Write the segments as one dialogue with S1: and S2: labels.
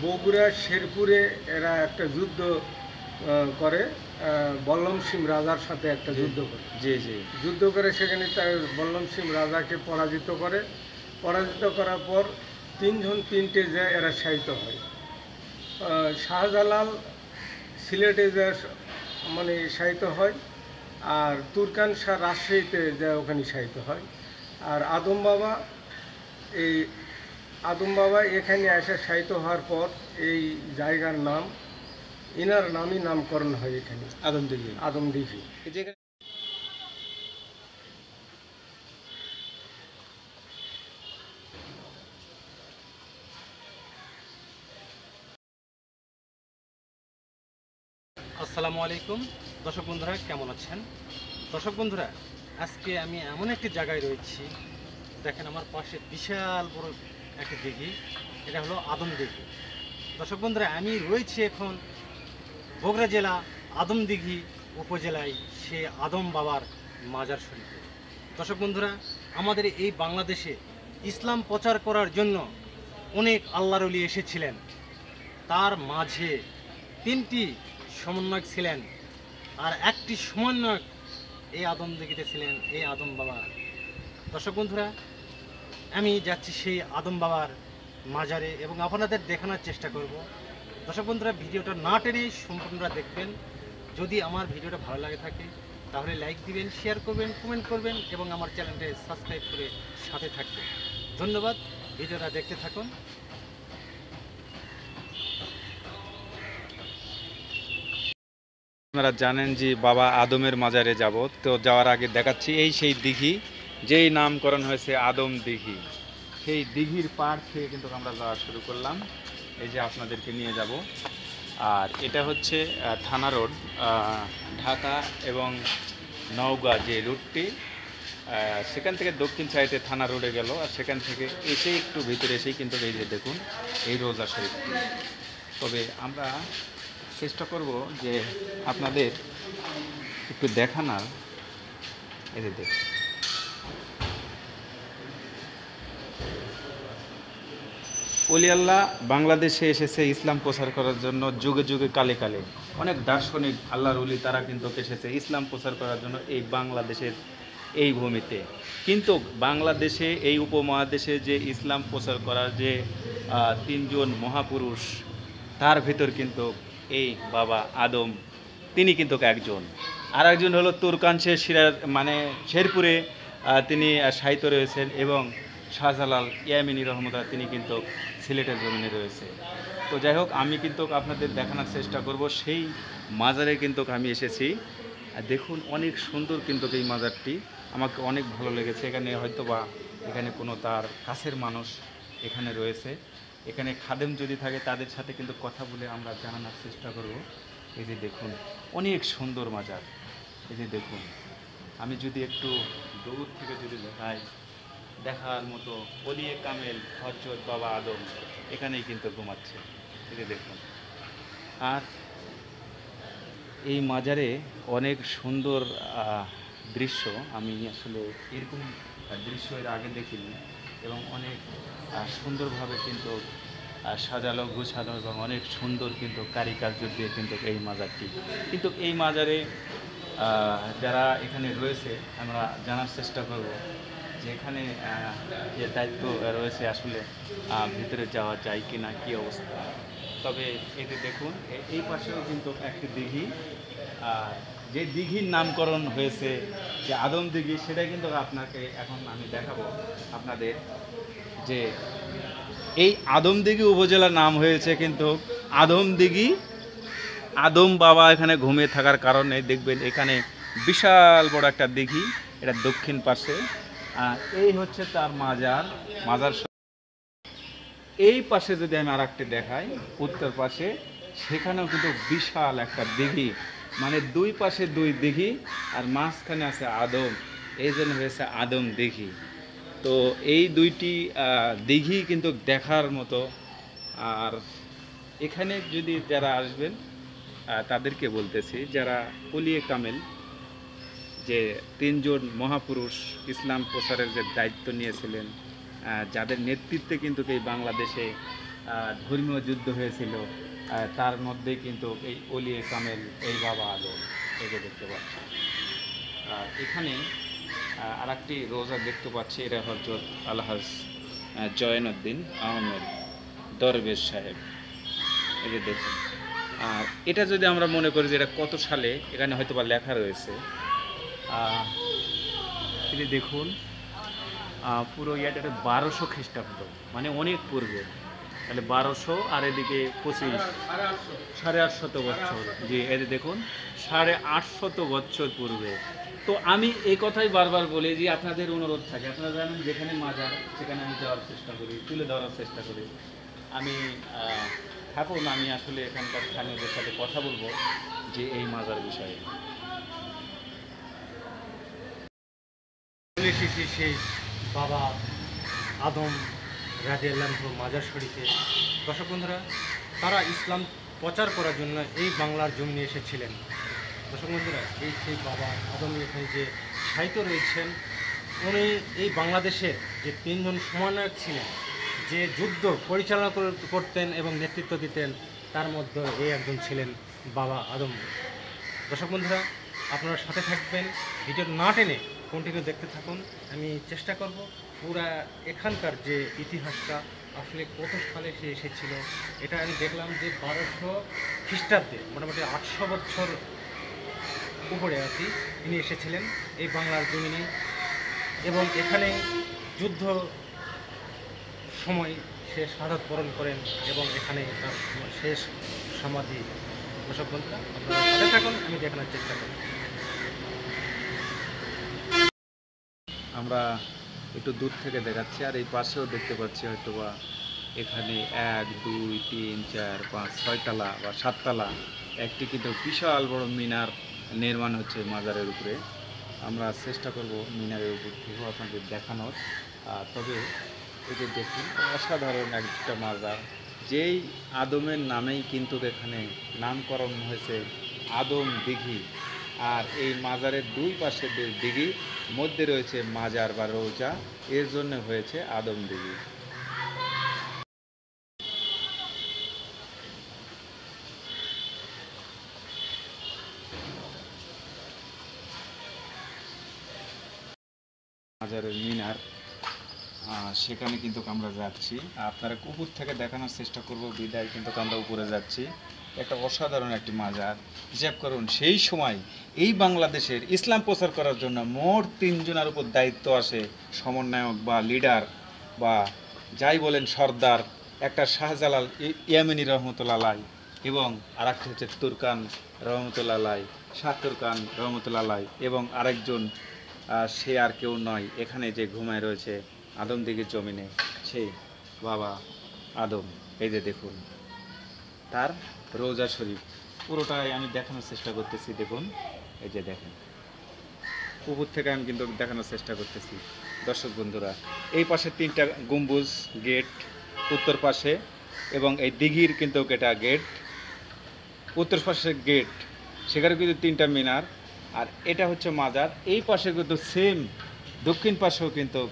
S1: বগুড়া শেরপুরে এরা একটা যুদ্ধ করে, বল্লম সিং রাজার সাথে একটা যুদ্ধ করে।
S2: জি জি।
S1: যুদ্ধ করে সেখানে তার বল্লম সিং রাজাকে পরাজিত করে। পরাজিত করার পর তিনটে যে এরা শায়িত হয়। শাহজালাল সিলেটে যে মানে শায়িত হয়, আর তুরকান শাহ রাজশাহীতে যে ওখানে শায়িত হয়, আর আদম বাবা এখানে এসে শায়িত হওয়ার পর এই জায়গার নাম, এনার নামই নামকরণ হয় এখানে
S2: আদমদিঘি।
S1: আদমদিঘি।
S3: আসসালামু আলাইকুম দর্শক বন্ধুরা, কেমন আছেন? দর্শক বন্ধুরা, আজকে আমি এমন একটি জায়গায় রয়েছি, দেখেন আমার পাশে বিশাল বড় একটি দিঘি, এটা হলো আদমদিঘি। দর্শক বন্ধুরা, আমি রয়েছি এখন বগুড়া জেলা আদমদিঘি উপজেলায় সে আদম বাবার মাজার শরীফে। দর্শক বন্ধুরা, আমাদের এই বাংলাদেশে ইসলাম প্রচার করার জন্য অনেক আল্লাহর ওলি এসেছিলেন, তার মাঝে তিনটি সমন্বয়ক ছিলেন, আর একটি সমন্বয়ক এই আদমদিঘিতে ছিলেন এই আদম বাবা। দর্শক বন্ধুরা, আমি যাচ্ছি সেই আদম বাবার মাজারে এবং আপনাদের দেখানোর চেষ্টা করব। দর্শক বন্ধুরা, ভিডিওটা না টেনে সম্পূর্ণরা দেখবেন। যদি আমার ভিডিওটা ভালো লাগে থাকে তাহলে লাইক দিবেন, শেয়ার করবেন, কমেন্ট করবেন এবং আমার চ্যানেলটা সাবস্ক্রাইব করে সাথে থাকবেন। ধন্যবাদ, ভিডিওটা দেখতে থাকুন।
S2: আপনারা জানেন যে বাবা আদমের মাজারে যাব, তো যাওয়ার আগে দেখাচ্ছি এই সেই দিঘি যেই নামকরণ হয়েছে আদম দিঘি। সেই দিঘির পাড় থেকে কিন্তু আমরা যাওয়া শুরু করলাম, এই যে আপনাদেরকে নিয়ে যাব। আর এটা হচ্ছে থানা রোড, ঢাকা এবং নওগাঁ যে রুটটি, সেখান থেকে দক্ষিণ সাইডে থানা রোডে গেল, আর সেখান থেকে এসে একটু ভিতরে এসেই কিন্তু এই যে দেখুন এই রোজা শরীফটি। তবে আমরা চেষ্টা করব যে আপনাদের একটু দেখানোর। এই যে দেখুন, ওলি আল্লাহ বাংলাদেশে এসেছে ইসলাম প্রচার করার জন্য, যুগে যুগে কালে কালে অনেক দার্শনিক আল্লাহর ওলি তারা কিন্তু এসেছে ইসলাম প্রচার করার জন্য এই বাংলাদেশের এই ভূমিতে। কিন্তু বাংলাদেশে এই উপমহাদেশে যে ইসলাম প্রচার করার যে তিনজন মহাপুরুষ, তার ভিতর কিন্তু এই বাবা আদম তিনি কিন্তু একজন। আর একজন হলো তুরকান শেখ মানে শেরপুরে তিনি সাহিত্য রয়েছেন, এবং শাহজালাল ইয়ামিনী রহমতুল্লাহ তিনি কিন্তু সিলেটের জমিনে রয়েছে। তো যাই হোক, আমি কিন্তু আপনাদের দেখানোর চেষ্টা করব সেই মাজারে কিন্তু আমি এসেছি। আর দেখুন অনেক সুন্দর কিন্তু এই মাজারটি, আমাকে অনেক ভালো লেগেছে। এখানে হয়তো বা এখানে কোনো তার কাছের মানুষ এখানে রয়েছে, এখানে খাদেম যদি থাকে তাদের সাথে কিন্তু কথা বলে আমরা জানানোর চেষ্টা করব। এই যে দেখুন অনেক সুন্দর মাজার। এই যে দেখুন, আমি যদি একটু দূর থেকে যদি দেখার মতো ওলিয়ে কামেল হযরত বাবা আদম এখানেই কিন্তু ঘুমাচ্ছে। এই যে দেখুন, আর এই মাজারে অনেক সুন্দর দৃশ্য, আমি আসলে এরকম দৃশ্য এর আগে দেখিনি, এবং অনেক সুন্দরভাবে কিন্তু সাজালো গুছানো, এবং অনেক সুন্দর কিন্তু কারিকার্য দিয়ে কিন্তু এই মাজারটি। কিন্তু এই মাজারে যারা এখানে রয়েছে আমরা জানার চেষ্টা করব যে এখানে যে দায়িত্ব রয়েছে আসলে ভিতরে যাওয়া যায় কি না, কী অবস্থা। তবে এতে দেখুন এই পাশেও কিন্তু একটি দিঘি, যে দিঘির নামকরণ হয়েছে যে আদম দিঘি, সেটা কিন্তু আপনাকে এখন আমি দেখাবো আপনাদের। যে এই আদমদিঘি উপজেলার নাম হয়েছে কিন্তু আদমদিঘি। আদম বাবা এখানে ঘুমিয়ে থাকার কারণে দেখবেন এখানে বিশাল বড় একটা দিঘি, এটা দক্ষিণ পাশে। এই হচ্ছে তার মাজার। এই পাশে যদি আমি আরেকটি দেখাই উত্তর পাশে, সেখানেও কিন্তু বিশাল একটা দিঘি, মানে দুই পাশে দুই দিঘি, আর মাঝখানে আছে আদম, এই জন্য হয়েছে আদম দিঘি। তো এই দুইটি দিঘি কিন্তু দেখার মতো। আর এখানে যদি যারা আসবেন তাদেরকে বলতেছি, যারা ওলিয়ে কামেল, যে তিনজন মহাপুরুষ ইসলাম প্রচারের যে দায়িত্ব নিয়েছিলেন, যাদের নেতৃত্বে কিন্তু এই বাংলাদেশে ধর্মীয় যুদ্ধ হয়েছিল, তার মধ্যে কিন্তু এই ওলিয়ে কামেল এই বাবা আদম, এই যে দেখতে পাচ্ছি। আর এখানে আর একটি রোজা দেখতে পাচ্ছি, এটা হজরত আলহাজ জয়নুদ্দিন আহমেদ দরবেশ সাহেব, এই যে দেখুন। আর এটা যদি আমরা মনে করি যে এটা কত সালে, এখানে হয়তো বা লেখা রয়েছে, এটা দেখুন পুরো এটা 1200 খ্রিস্টাব্দ, মানে অনেক পূর্বে। তাহলে 1200 আর এদিকে 25, 850 বছর। জি, এই যে দেখুন 850 বছর পূর্বে। তো আমি এই কথাই বারবার বলি যে আপনাদের অনুরোধ থাকে, আপনারা জানেন যেখানে মাজার সেখানে আমি যাওয়ার চেষ্টা করি, তুলে ধরার চেষ্টা করি। আমি থাকুন, আমি আসলে এখানকার স্থানীয়দের সাথে কথা বলবো যে এই মাজার বিষয়ে।
S3: চলে এসেছি সেই বাবা আদম রাদিয়াল্লাহু মাজার শরীফে। দর্শক বন্ধুরা, তারা ইসলাম প্রচার করার জন্য এই বাংলার জমিনে এসেছিলেন। দর্শক বন্ধুরা, এই সেই বাবা আদম এখানে যে সাহিত্য রয়েছেন, উনি এই বাংলাদেশের যে 3 জন সমন্বয়ক ছিলেন, যে যুদ্ধ পরিচালনা করতেন এবং নেতৃত্ব দিতেন, তার মধ্যে এই একজন ছিলেন বাবা আদম। দর্শক বন্ধুরা, আপনারা সাথে থাকবেন, ভিডিও না টেনে কন্টিনিউ দেখতে থাকুন। আমি চেষ্টা করব পুরা এখানকার যে ইতিহাসটা আসলে কত সালে সে এসেছিল। এটা আমি দেখলাম যে 1200 খ্রিস্টাব্দে, মোটামুটি 800 বছর উপরে আর কি ইনি এসেছিলেন এই বাংলার জমিনে, এবং এখানে যুদ্ধ সময় সে শাহাদাত বরণ করেন এবং এখানে তার শেষ সমাধি। দর্শক বন্ধুরা, আপনারা সাথে থাকুন, আমি দেখানোর চেষ্টা করি।
S2: আমরা একটু দূর থেকে দেখাচ্ছি, আর এই পাশেও দেখতে পাচ্ছি হয়তোবা এখানে 1 2 3 4 5 6 তলা বা 7 তলা একটি কিন্তু বিশাল বড় মিনার নির্মাণ হচ্ছে মাজারের উপরে। আমরা চেষ্টা করব মিনারের উপর থেকেও আপনাদের দেখানোর। তবে এই যে দেখুন, অসাধারণ একটা মাজার, যেই আদমের নামেই কিন্তু এখানে নামকরণ হয়েছে আদম দিঘি। আর এই মাজারের 2 পাশে দিঘি, মধ্যে রয়েছে মাজার বা রোজা, এর জন্য হয়েছে আদম দিঘি। মাজারের মিনার, সেখানে কিন্তু আমরা যাচ্ছি, আপনারা উপর থেকে দেখানোর চেষ্টা করব বিদায় কিন্তু আমরা উপরে যাচ্ছি। একটা অসাধারণ একটি মাজার। হিসাব করুন, সেই সময় এই বাংলাদেশের ইসলাম প্রচার করার জন্য মোট 3 জনের উপর দায়িত্ব আসে, সমন্বয়ক বা লিডার বা যাই বলেন সর্দার। একটা শাহজালাল ইয়ামিনী রহমতুল্লাহ আলাই, এবং আর একটা হচ্ছে তুরকান রহমতুল্লাহ আলাই, শাহ তুরকান রহমতুল্লাহ আলাই, এবং আরেকজন সে আর কেউ নয়, এখানে যে ঘুমায় রয়েছে আদম দিঘির জমিনে সেই বাবা আদম। এই যে দেখুন তার রোজা শরীফ, পুরোটাই আমি দেখানোর চেষ্টা করতেছি। দেখুন, এই যে দেখেন, উপর থেকে আমি কিন্তু দেখানোর চেষ্টা করতেছি। দর্শক বন্ধুরা, এই পাশে 3টা গম্বুজ গেট উত্তর পাশে, এবং এই দিঘির কিন্তু এটা গেট, উত্তর পাশে গেট, সেখানে কিন্তু 3টা মিনার। আর এটা হচ্ছে মাজার। এই পাশে কিন্তু সেম দক্ষিণ পাশেও কিন্তু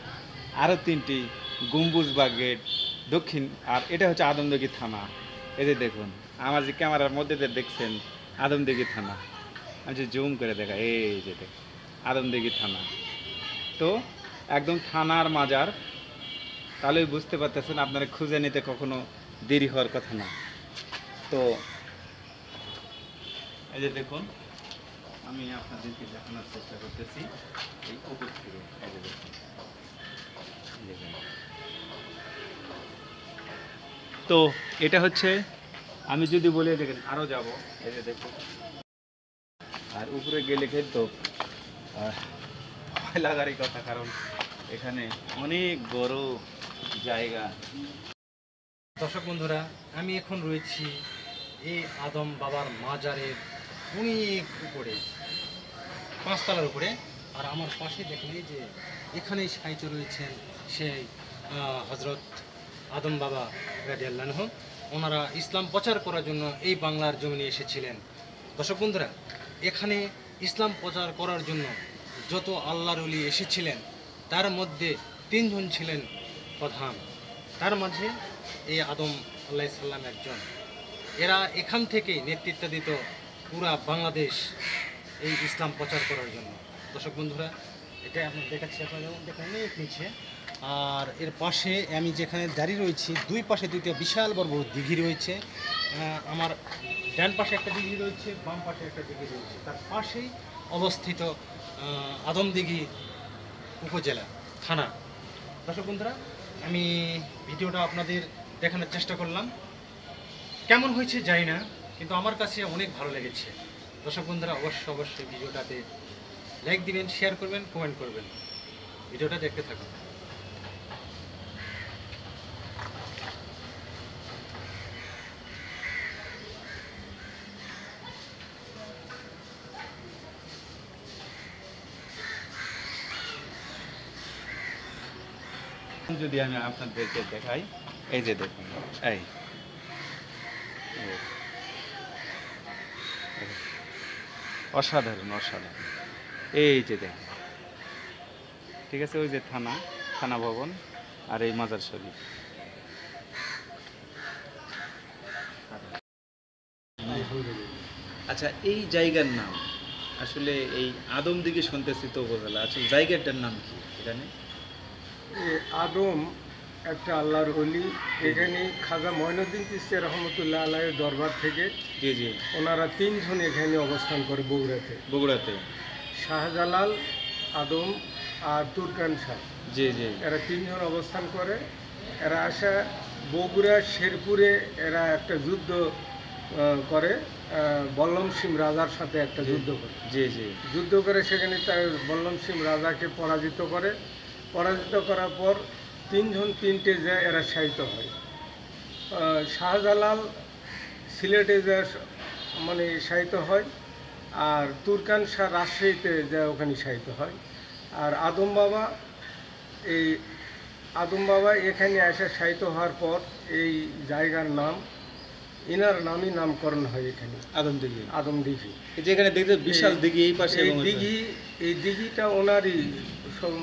S2: আরও 3টি গম্বুজ বা গেট দক্ষিণ। আর এটা হচ্ছে আদমদিঘি থানা। এই যে দেখুন, আমার যে ক্যামেরার মধ্যে যে দেখছেন আদমদিঘি থানা, আমি যে জুম করে দেখা, এই যে দেখ আদমদিঘি থানা। তো একদম থানার মাজার, তাহলেই বুঝতে পারতেছেন আপনারা খুঁজে নিতে কখনো দেরি হওয়ার কথা না। তো এই যে দেখুন, আমি আপনাদেরকে দেখানোর চেষ্টা করতেছি এই উপর থেকে। এই যে দেখুন, তো এটা হচ্ছে, আমি যদি বলি দেখেন আরও যাব, এই যে দেখুন। আর উপরে গেলে কিন্তু ভয় লাগারই কথা, কারণ এখানে অনেক বড় জায়গা।
S3: দর্শক বন্ধুরা, আমি এখন রয়েছি এই আদম বাবার মাজারের অনেক উপরে, 5 তলার উপরে। আর আমার পাশে দেখেন এই যে এখানেই সাহিত্য রয়েছেন সেই হজরত আদম বাবা রাদিয়াল্লাহু আনহু। ওনারা ইসলাম প্রচার করার জন্য এই বাংলার জমিনে এসেছিলেন। দর্শক বন্ধুরা, এখানে ইসলাম প্রচার করার জন্য যত আল্লাহর ওলি এসেছিলেন, তার মধ্যে 3 জন ছিলেন প্রধান। তার মাঝে এই আদম আল্লাহ সাল্লাম একজন। এরা এখান থেকেই নেতৃত্ব দিত পুরা বাংলাদেশ এই ইসলাম প্রচার করার জন্য। দর্শক বন্ধুরা, এটা আপনি দেখাচ্ছি, আপনারা যেমন দেখেন অনেক নিচে। আর এর পাশে আমি যেখানে দাঁড়িয়ে রয়েছি, দুই পাশে দুইটা বিশাল বড় বড় দিঘি রয়েছে। আমার ডান পাশে একটা দিঘি রয়েছে, বাম পাশে একটা দিঘি রয়েছে। তার পাশেই অবস্থিত আদমদিঘি উপজেলা থানা। দর্শক বন্ধুরা, আমি ভিডিওটা আপনাদের দেখানোর চেষ্টা করলাম। কেমন হয়েছে জানি না, কিন্তু আমার কাছে অনেক ভালো লেগেছে। দর্শক বন্ধুরা, অবশ্যই ভিডিওটাতে লাইক দিবেন, শেয়ার করবেন, কমেন্ট করবেন। ভিডিওটা দেখতে থাকুন।
S2: যদি আমি আপনাদেরকে দেখাই, এই যে দেখুন, এই অসাধারণ অসাধারণ, এই যে দেখুন, ঠিক আছে, ওই যে থানা ভবন আর এই মাজার শরীফ। আচ্ছা, এই জায়গার নাম আসলে এই আদমদিঘি শুনতেছি তো উপজেলা, আসলে জায়গাটার নাম কি এখানে?
S1: আদম একটা আল্লাহর ওলি। এখানে খাজা মঈনুদ্দিন চিশতি রহমতুল্লাহ আলাইয়ের দরবার থেকে
S2: জি জি,
S1: ওনারা তিনজন এখানে অবস্থান করে
S2: বগুড়াতে।
S1: শাহজালাল, আদম আর তুরকান শাহ,
S2: জি জি,
S1: এরা তিনজন অবস্থান করে। এরা আসা বগুড়া শেরপুরে এরা একটা যুদ্ধ করে, বল্লম সিং রাজার সাথে একটা যুদ্ধ করে।
S2: জি জি,
S1: যুদ্ধ করে সেখানে তার বল্লম সিং রাজাকে পরাজিত করার পর তিনজন তিনটে যায় এরা শায়িত হয়। শাহজালাল সিলেটে যায় মানে শায়িত হয়, আর তুরকান শাহ রাজশাহীতে যায় ওখানে শায়িত হয়। আর আদম বাবা এখানে এসে শায়িত হওয়ার পর এই জায়গার নাম, এনার নামই নামকরণ হয় এখানে আদমদিঘি।
S2: যেখানে দেখতে বিশাল দিঘি, এই পাশে
S1: এই দিঘিটা ওনারই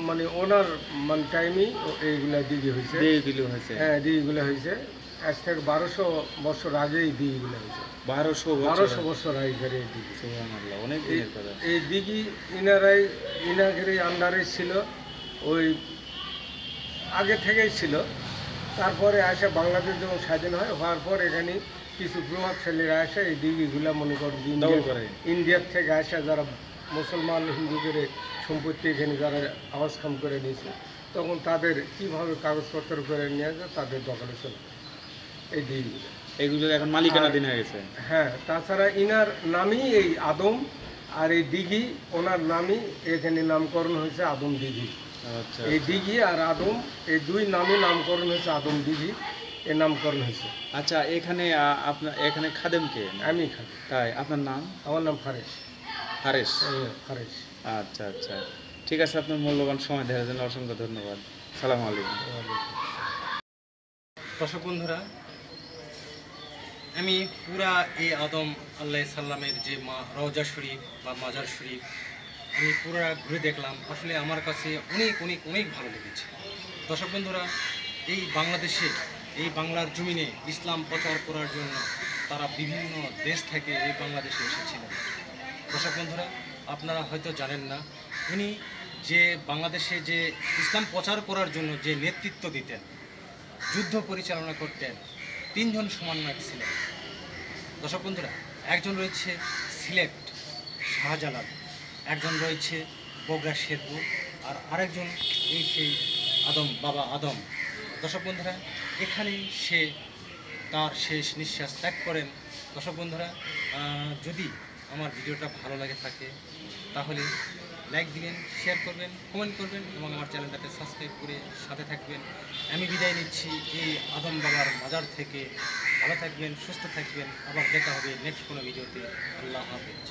S1: মানে ওনার মানে টাইমেই এইগুলা দিঘি হয়েছে। হ্যাঁ, দিঘিগুলো হয়েছে আজ থেকে 1200 বছর আগে এই দিঘিগুলো হয়েছে। 1200 বছর আগের এই দিঘি। এই দিঘি ইনাদের আন্ডারে ছিল, ওই আগে থেকেই ছিল। তারপরে আসা বাংলাদেশ যখন স্বাধীন হওয়ার পর এখানে কিছু প্রভাবশালীরা আসে এই দিঘিগুলা মনে করেন ইন্ডিয়ার থেকে আসা যারা মুসলমান হিন্দুদের সম্পত্তি এখানে যারা আওয়াজ খাম করে নিয়েছে, তখন তাদের কীভাবে কাগজপত্র করে নিয়ে যায় তাদের দখলে চলে এই দিঘিগুলো।
S2: এগুলো এখন মালিকানাধীন হয়ে গেছে।
S1: হ্যাঁ, তাছাড়া ইনার নামই এই আদম, আর এই দিঘি ওনার নামই এখানে নামকরণ হয়েছে আদম দিঘি।
S2: আচ্ছা,
S1: এই দিঘি আর আদম এই দুই নামই নামকরণ হয়েছে আদম দিঘি, এর নামকরণ হয়েছে।
S2: আচ্ছা, এখানে খাদেম কে?
S1: আমি খাই।
S2: তাই, আপনার নাম?
S1: আমার নাম ফারেস।
S2: ফারেস।
S3: আচ্ছা,
S2: ঠিক আছে, আপনার মূল্যবান সময় দেওয়ার জন্য অসংখ্য ধন্যবাদ। সালাম আলাইকুম।
S3: দর্শক বন্ধুরা, আমি পুরা এই আদম আল্লাহ সাল্লামের যে রওজা শরীফ বা মাজার শরীফ আমি পুরা ঘুরে দেখলাম। আসলে আমার কাছে অনেক অনেক অনেক ভালো লেগেছে। দর্শক বন্ধুরা, এই বাংলাদেশে, এই বাংলার জমিনে ইসলাম প্রচার করার জন্য তারা বিভিন্ন দেশ থেকে এই বাংলাদেশে এসেছিলেন। দর্শক বন্ধুরা, আপনারা হয়তো জানেন না, উনি যে বাংলাদেশে যে ইসলাম প্রচার করার জন্য যে নেতৃত্ব দিতেন, যুদ্ধ পরিচালনা করতেন, তিনজন সমন্বয়ক ছিলেন। দর্শক বন্ধুরা, একজন রয়েছে সিলেট শাহজালাল, একজন রয়েছে বগুড়া শেরপুর, আর আরেকজন এই সেই বাবা আদম। দর্শক বন্ধুরা, এখানেই সে তার শেষ নিঃশ্বাস ত্যাগ করেন। দর্শক বন্ধুরা, যদি আমার ভিডিওটা ভালো লাগে থাকে তাহলে লাইক দিবেন, শেয়ার করবেন, কমেন্ট করবেন এবং আমার চ্যানেলটাকে সাবস্ক্রাইব করে সাথে থাকবেন। আমি বিদায় নিচ্ছি এই আদম বাবার মাজার থেকে। ভালো থাকবেন, সুস্থ থাকবেন, আবার দেখা হবে নেক্সট কোনো ভিডিওতে। আল্লাহ হাফেজ।